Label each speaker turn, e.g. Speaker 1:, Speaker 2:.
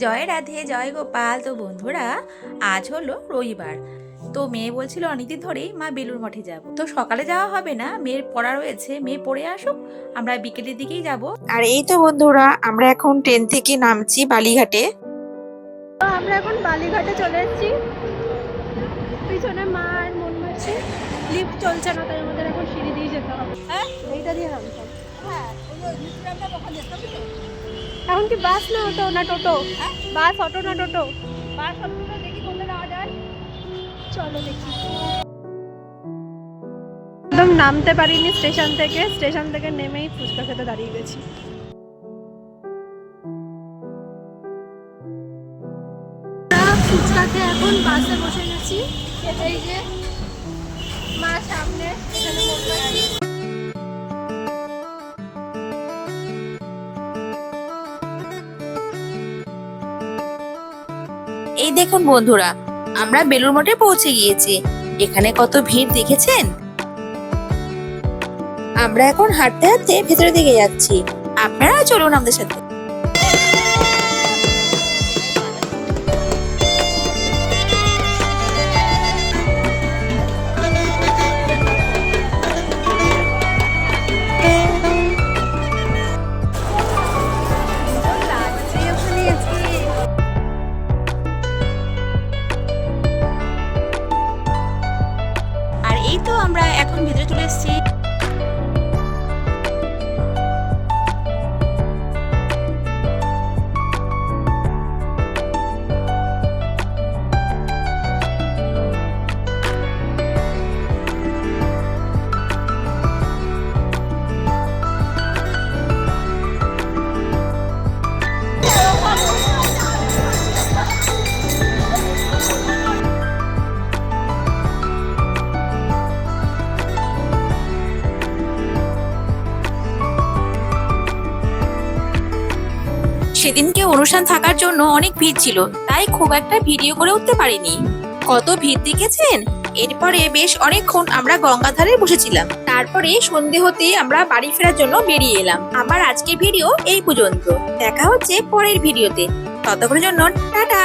Speaker 1: জয় রাধে জয় গোপাল। তো বন্ধুরা, আজ হলো রবিবার। তো মেয়ে বলছিল অনেকদিন ধরেই মা বেলুড় মঠে যাব। তো সকালে যাওয়া হবে না, মেয়ের পড়া রয়েছে, মেয়ে পড়ে আসুক, আমরা বিকেলের দিকেই যাব।
Speaker 2: আর এই তো বন্ধুরা, আমরা এখন ট্রেন থেকে নামছি বালিঘাটে।
Speaker 3: তো আমরা এখন বালিঘাটে চলে এসেছি। পিছনে মা আর মন মারছে, লিফট চলছে না, তাই আমাদের এখন সিঁড়ি দিয়ে যেতে হবে। হ্যাঁ, এইটা দিয়ে নামতে হবে। এখন কি বাস না অটো না টোটো? বাস, অটো না টোটো? বাস, অটোটা দেখি কোনটা নেওয়া যায়। চলো দেখি। একদম নামতে পারিনি স্টেশন থেকে নেমেই ফুচকা খেতে দাঁড়িয়ে গেছি। ফুচকাতে এখন বাসে বসে গেছি। এই যে মা সামনে, এখানে বসে।
Speaker 2: এই দেখুন বন্ধুরা, আমরা বেলুড় মঠে পৌঁছে গিয়েছি। এখানে কত ভিড় দেখেছেন। আমরা এখন হাঁটতে হাঁটতে ভেতরের দিকে যাচ্ছি। আপনারা চলুন আমাদের সাথে।
Speaker 1: আর এই তো আমরা এখন ভেতরে চলে এসেছি।
Speaker 2: সেদিনকে অনুষ্ঠান থাকার জন্য অনেক ভিড় ছিল, তাই খুব একটা ভিডিও করে উঠতে পারিনি। কত ভিড় দেখেছেন। এরপরে বেশ অনেকক্ষণ আমরা গঙ্গাধারে বসেছিলাম। তারপরে সন্ধে হতে আমরা বাড়ি ফেরার জন্য বেরিয়ে এলাম। আবার আজকের ভিডিও এই পর্যন্ত। দেখা হচ্ছে পরের ভিডিওতে। ততক্ষণের জন্য টাটা।